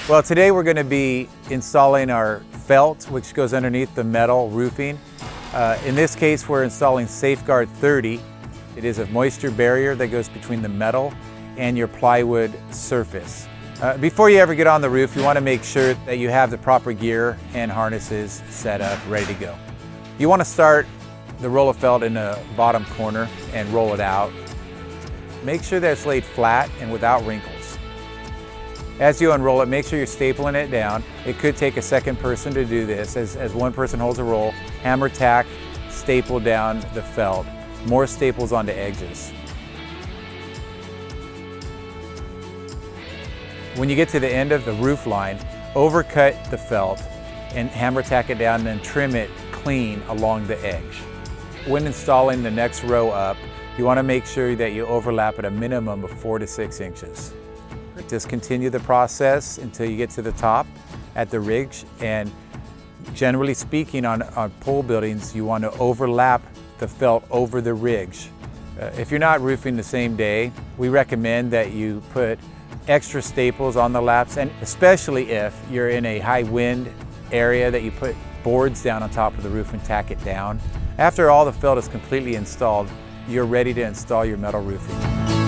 Well, today we're going to be installing our felt, which goes underneath the metal roofing. In this case, we're installing Safeguard 30. It is a moisture barrier that goes between the metal and your plywood surface. Before you ever get on the roof, you want to make sure that you have the proper gear and harnesses set up, ready to go. You want to start the roll of felt in the bottom corner and roll it out. Make sure that it's laid flat and without wrinkles. As you unroll it, make sure you're stapling it down. It could take a second person to do this. As one person holds a roll, hammer tack, staple down the felt. More staples onto edges. When you get to the end of the roof line, overcut the felt and hammer tack it down and then trim it clean along the edge. When installing the next row up, you want to make sure that you overlap at a minimum of 4 to 6 inches. Just continue the process until you get to the top at the ridge, and generally speaking on pole buildings you want to overlap the felt over the ridge. If you're not roofing the same day, we recommend that you put extra staples on the laps, and especially if you're in a high wind area, that you put boards down on top of the roof and tack it down. After all the felt is completely installed, you're ready to install your metal roofing.